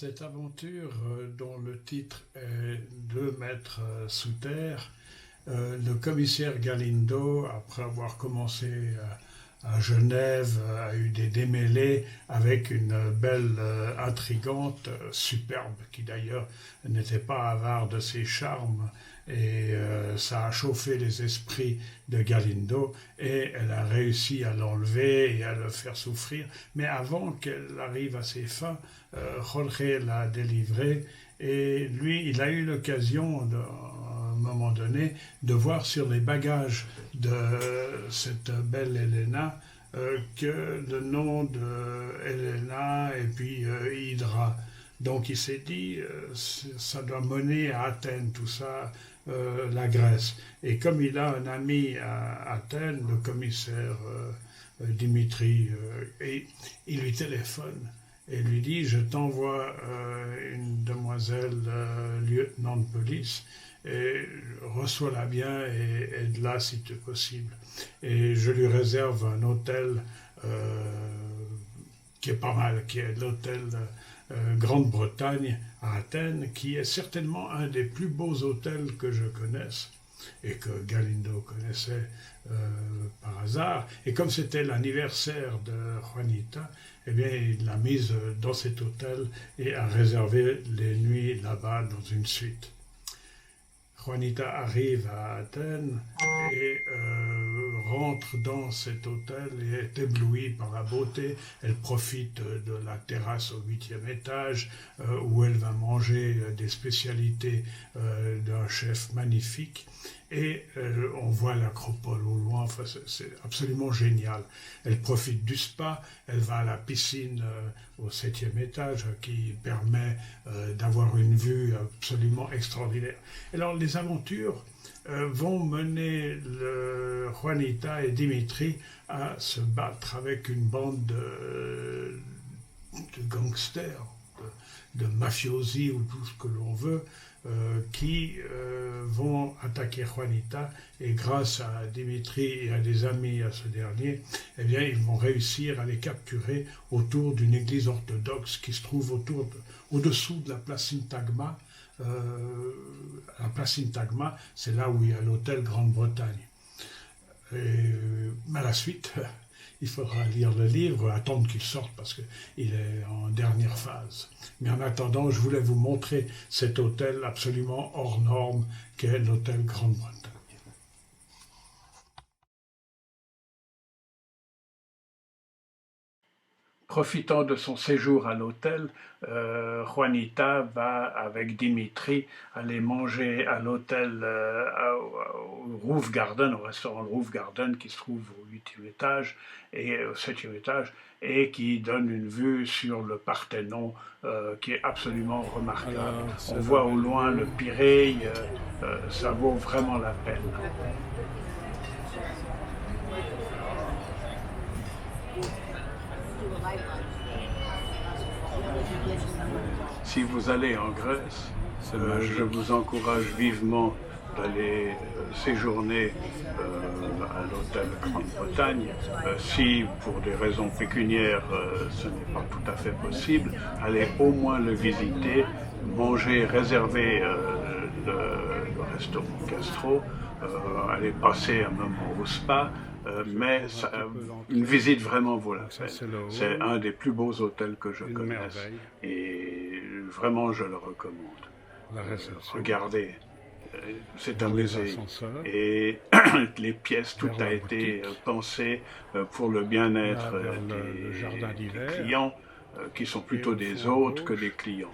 Cette aventure, dont le titre est 2 mètres sous terre, le commissaire Galindo, après avoir commencé à Genève, a eu des démêlés avec une belle intrigante, superbe, qui d'ailleurs n'était pas avare de ses charmes, et ça a chauffé les esprits de Galindo, et elle a réussi à l'enlever et à le faire souffrir. Mais avant qu'elle arrive à ses fins, Jorge l'a délivrée, et lui, il a eu l'occasion, à un moment donné, de voir sur les bagages de cette belle Helena que le nom de Helena et puis Hydra. Donc il s'est dit, ça doit mener à Athènes, tout ça, la Grèce. Et comme il a un ami à Athènes, le commissaire Dimitri, et il lui téléphone et lui dit: je t'envoie une demoiselle lieutenant de police, et reçois-la bien et aide-la si c'est possible. Et je lui réserve un hôtel qui est pas mal, qui est l'hôtel Grande-Bretagne à Athènes, qui est certainement un des plus beaux hôtels que je connaisse et que Galindo connaissait par hasard. Et comme c'était l'anniversaire de Juanita, eh bien, il l'a mise dans cet hôtel et a réservé les nuits là-bas dans une suite. Juanita arrive à Athènes et rentre dans cet hôtel et est éblouie par la beauté. Elle profite de la terrasse au 8e étage où elle va manger des spécialités d'un chef magnifique. Et on voit l'acropole au loin, enfin, c'est absolument génial. Elle profite du spa, elle va à la piscine au 7e étage qui permet d'avoir une vue absolument extraordinaire. Alors les aventures vont mener Juanita et Dimitri à se battre avec une bande de gangsters, de mafiosi ou tout ce que l'on veut, qui vont attaquer Juanita, et grâce à Dimitri et à des amis à ce dernier, eh bien, ils vont réussir à les capturer autour d'une église orthodoxe qui se trouve au-dessous de la place Syntagma. La place Syntagma, c'est là où il y a l'hôtel Grande-Bretagne. À la suite, il faudra lire le livre, attendre qu'il sorte parce qu'il est en dernière phase. Mais en attendant, je voulais vous montrer cet hôtel absolument hors norme qu'est l'hôtel Grande-Bretagne. Profitant de son séjour à l'hôtel, Juanita va avec Dimitri aller manger à l'hôtel au Roof Garden, au restaurant Roof Garden qui se trouve au 8e étage et au 7e étage, et qui donne une vue sur le Parthénon qui est absolument remarquable. On voit au loin le Pirée, ça vaut vraiment la peine. Si vous allez en Grèce, je vous encourage vivement d'aller séjourner à l'hôtel Grande-Bretagne. Si, pour des raisons pécuniaires, ce n'est pas tout à fait possible, allez au moins le visiter, manger, réserver le restaurant Castro, allez passer un moment au spa, mais une visite vraiment vaut la peine. C'est un des plus beaux hôtels que je connaisse et vraiment je le recommande. Regardez, c'est un musée et les pièces, tout a été pensé pour le bien-être des clients, qui sont plutôt des hôtes que des clients.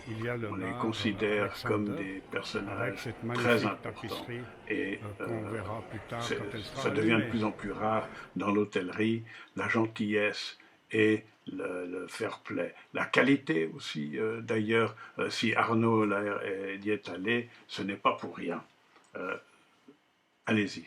On les considère comme des personnages très importants et ça devient de plus en plus rare dans l'hôtellerie, la gentillesse et le fair play. La qualité aussi, d'ailleurs, si Arnaud y est allé, ce n'est pas pour rien. Allez-y.